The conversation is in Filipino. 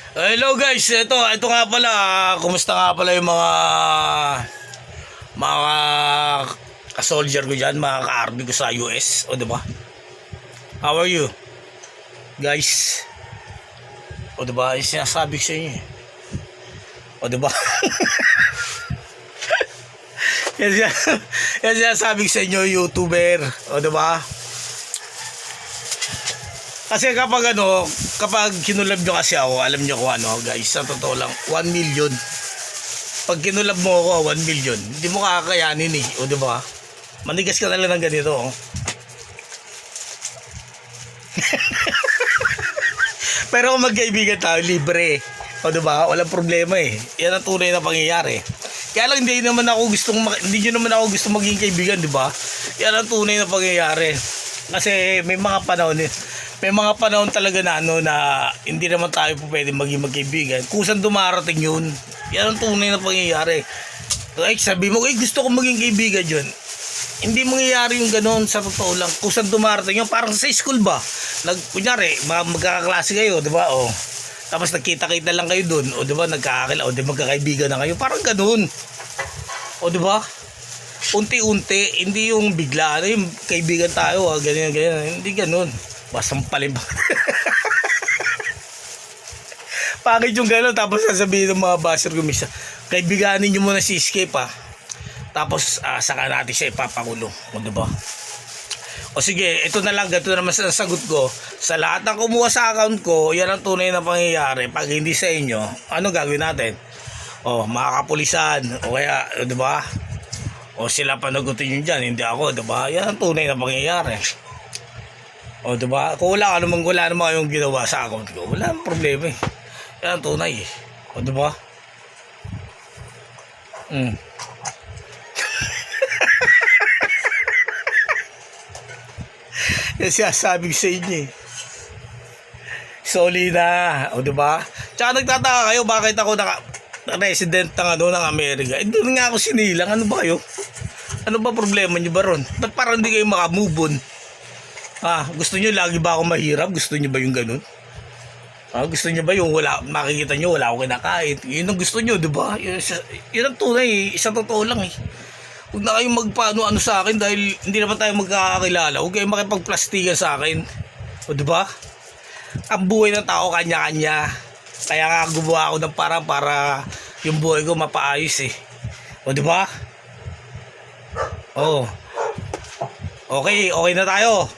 Hello guys, ito nga pala, kumusta nga pala yung mga ka-soldier ko diyan, mga ka-army ko sa US, o diba? How are you? Guys, o diba, yung sinasabi ko sa inyo, o diba? Yan sinasabi ko sa inyo, YouTuber, o diba? Kasi kapag kinulab nyo kasi ako, alam nyo kung ano guys, sa totoo lang, 1 million. Pag kinulab mo ako, 1 million, hindi mo kakayanin eh, o diba? Manigas ka na lang ng ganito, oh. Pero kung magkaibigan tayo, libre, o diba? Walang problema eh. Yan ang tunay na pangyayari. Kaya lang hindi nyo naman ako gustong maging kaibigan, diba? Yan ang tunay na pangyayari. Kasi may mga panahon talaga na na hindi naman tayo po pwede maging magkaibigan. Kusang dumarating yun. Yan ang tunay na pangyayari. Like sabi mo, gusto ko maging kaibigan yun. Hindi mangyayari yung ganoon, sa totoo lang. Kusang dumarating yun. Parang sa school ba? Kunyari, magkakaklase kayo, di ba? O, tapos nagkita-kita lang kayo dun. O, di ba? Nagkakakila. O, di ba? Magkakaibigan na kayo. Parang ganoon. O, di ba? Unti-unti, hindi yung bigla, yung kaibigan tayo, ganyan, hindi ganun. Basang palibag. Bakit yung gano'n? Tapos sasabihin ng mga basher gumisa, kaibiganin nyo muna si Escape tapos saka natin siya ipapakulong. O diba? O sige, ito na lang, ganito naman sa sagot ko. Sa lahat ng kumuha sa account ko, yan ang tunay na pangyayari. Pag hindi sa inyo, ano gagawin natin? O, mga kapulisan, o kaya, o diba? O sila panagutin nyo dyan, hindi ako, diba? Yan ang tunay na pangyayari. O diba? Kung wala naman kayong ginawa sa account ko, wala namang problema eh. Yan ang tunay eh. O diba? Yan sinasabi ko sa inyo eh. Soli na. O diba? Tsaka nagtataka kayo bakit ako resident ng Amerika. Doon nga ako sinilang. Ano ba kayo? Ano ba problema nyo ba ron? Ba't parang hindi kayo makamove on? Gusto nyo lagi ba ako mahirap? Gusto nyo ba yung ganun? Gusto nyo ba yung makikita nyo wala akong kinakain? Yun ang gusto nyo, diba? Yun ang tunay eh. Isang totoo lang eh. Huwag na kayong magpaano sa akin dahil hindi naman tayo magkakakilala. Huwag kayong makipagplastikan sa akin. O diba? Ang buhay ng tao kanya-kanya. Kaya nga gumawa ako ng parang para yung buhay ko mapaayos eh. O diba? Oh. Okay na tayo.